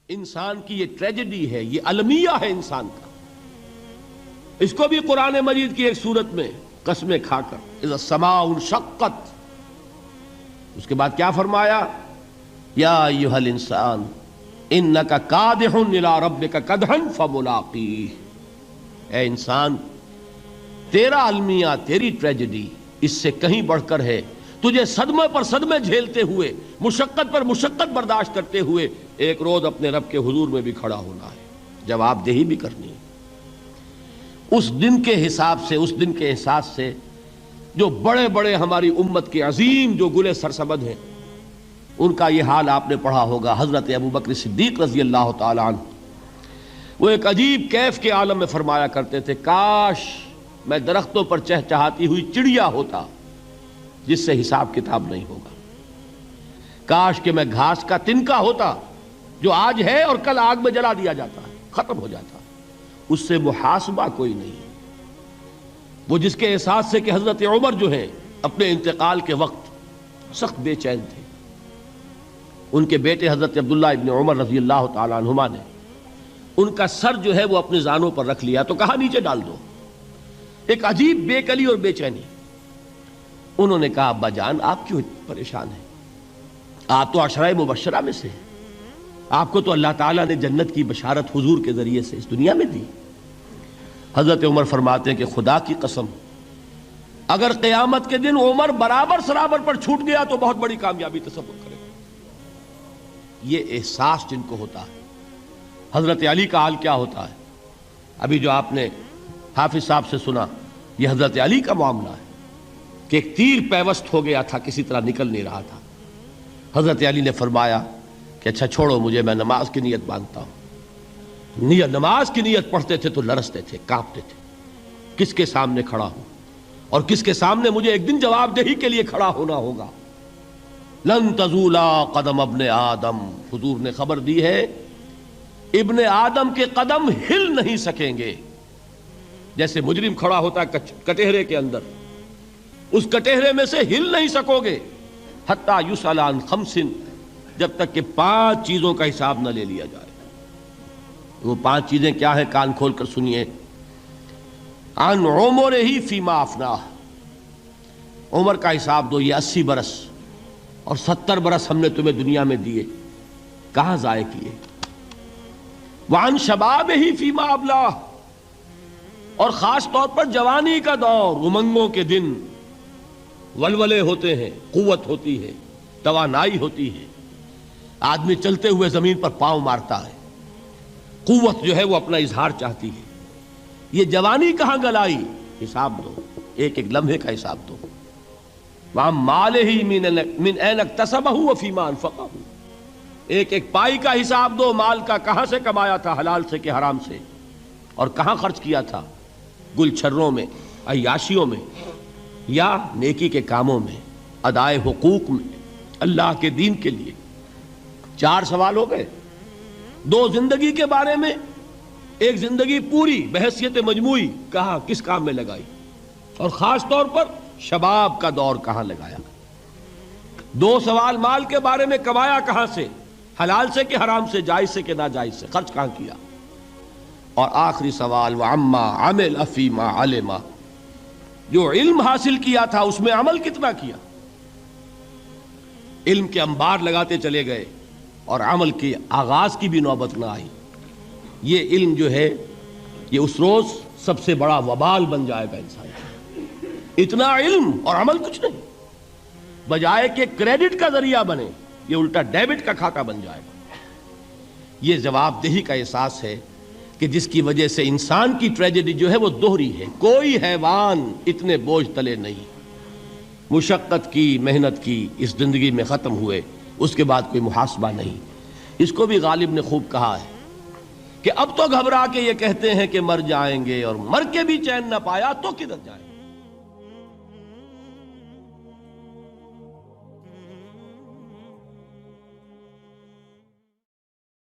انسان کی یہ ٹریجڈی ہے، یہ المیہ ہے انسان کا. اس کو بھی قرآن مجید کی ایک سورت میں قسمیں کھا کر اذا السماء انشقت، اس کے بعد کیا فرمایا؟ یا ایھا الانسان انک کادح الی ربک کدحا فملاقیہ، اے انسان تیرا المیہ، تیری ٹریجڈی اس سے کہیں بڑھ کر ہے. تجھے صدمے پر صدمے جھیلتے ہوئے، مشقت پر مشقت برداشت کرتے ہوئے ایک روز اپنے رب کے حضور میں بھی کھڑا ہونا ہے، جواب دہی بھی کرنی ہے. اس دن کے حساب سے، اس دن کے احساس سے جو بڑے بڑے ہماری امت کے عظیم جو گلے سرسبد ہیں، ان کا یہ حال آپ نے پڑھا ہوگا. حضرت ابوبکر صدیق رضی اللہ تعالی عنہ وہ ایک عجیب کیف کے عالم میں فرمایا کرتے تھے، کاش میں درختوں پر چہچہاتی ہوئی چڑیا ہوتا جس سے حساب کتاب نہیں ہوگا. کاش کہ میں گھاس کا تنکا ہوتا جو آج ہے اور کل آگ میں جلا دیا جاتا ہے، ختم ہو جاتا، اس سے محاسبہ کوئی نہیں. وہ جس کے احساس سے کہ حضرت عمر جو ہیں اپنے انتقال کے وقت سخت بے چین تھے. ان کے بیٹے حضرت عبداللہ ابن عمر رضی اللہ تعالی عنہما نے ان کا سر جو ہے وہ اپنے زانوں پر رکھ لیا تو کہا نیچے ڈال دو. ایک عجیب بے کلی اور بے چینی. انہوں نے کہا ابا جان آپ کیوں پریشان ہیں؟ آپ تو عشرہ مبشرہ میں سے ہیں، آپ کو تو اللہ تعالیٰ نے جنت کی بشارت حضور کے ذریعے سے اس دنیا میں دی. حضرت عمر فرماتے ہیں کہ خدا کی قسم اگر قیامت کے دن عمر برابر سرابر پر چھوٹ گیا تو بہت بڑی کامیابی تصور کرے. یہ احساس جن کو ہوتا ہے. حضرت علی کا حال کیا ہوتا ہے؟ ابھی جو آپ نے حافظ صاحب سے سنا، یہ حضرت علی کا معاملہ ہے کہ ایک تیر پیوست ہو گیا تھا، کسی طرح نکل نہیں رہا تھا. حضرت علی نے فرمایا کہ اچھا چھوڑو مجھے، میں نماز کی نیت باندھتا ہوں. نماز کی نیت پڑھتے تھے تو لرزتے تھے، کانپتے تھے. کس کے سامنے کھڑا ہوں اور کس کے سامنے مجھے ایک دن جواب دہی کے لیے کھڑا ہونا ہوگا. لن تزولا قدم ابن آدم، حضور نے خبر دی ہے ابن آدم کے قدم ہل نہیں سکیں گے. جیسے مجرم کھڑا ہوتا ہے کٹہرے کے اندر، اس کٹہرے میں سے ہل نہیں سکو گے حتی یسأل عن خمس، جب تک کہ 5 چیزوں کا حساب نہ لے لیا جائے. وہ 5 چیزیں کیا ہیں؟ کان کھول کر سنیے. عن عمرہ فیما افناہ، عمر کا حساب دو. یہ 80 برس اور 70 برس ہم نے تمہیں دنیا میں دیے، کہاں ضائع کیے؟ وعن شبابہ فیما ابلاہ، اور خاص طور پر جوانی کا دور، امنگوں کے دن، ولولے ہوتے ہیں، قوت ہوتی ہے، توانائی ہوتی ہے، آدمی چلتے ہوئے زمین پر پاؤں مارتا ہے، قوت جو ہے وہ اپنا اظہار چاہتی ہے. یہ جوانی کہاں گلائی؟ حساب دو، ایک ایک لمحے کا حساب دو. وَعَن مَالِهِ مِنْ أَيْنَ اكْتَسَبَهُ وَفِيمَا أَنْفَقَهُ، ایک ایک پائی کا حساب دو. مال کا کہاں سے کمایا تھا، حلال سے کہ حرام سے، اور کہاں خرچ کیا تھا، گل چھروں میں، عیاشیوں میں، یا نیکی کے کاموں میں، ادائے حقوق میں، اللہ کے دین کے لیے. 4 سوال ہو گئے. 2 زندگی کے بارے میں، ایک زندگی پوری بحیثیت مجموعی کہاں کس کام میں لگائی، اور خاص طور پر شباب کا دور کہاں لگایا. 2 سوال مال کے بارے میں، کمایا کہاں سے، حلال سے کہ حرام سے، جائز سے کہ ناجائز سے، خرچ کہاں کیا. اور آخری سوال وَعَمَّا عَمِلَ فِيمَا عَلِمَ، جو علم حاصل کیا تھا اس میں عمل کتنا کیا. علم کے انبار لگاتے چلے گئے اور عمل کے آغاز کی بھی نوبت نہ آئی. یہ علم جو ہے یہ اس روز سب سے بڑا وبال بن جائے گا انسان. اتنا علم اور عمل کچھ نہیں، بجائے کہ کریڈٹ کا ذریعہ بنے یہ الٹا ڈیبٹ کا کھاتہ بن جائے گا. یہ جواب دہی کا احساس ہے کہ جس کی وجہ سے انسان کی ٹریجڈی جو ہے وہ دوہری ہے. کوئی حیوان اتنے بوجھ تلے نہیں. مشقت کی، محنت کی، اس زندگی میں ختم ہوئے، اس کے بعد کوئی محاسبہ نہیں. اس کو بھی غالب نے خوب کہا ہے کہ اب تو گھبرا کے یہ کہتے ہیں کہ مر جائیں گے، اور مر کے بھی چین نہ پایا تو کدھر جائیں گے.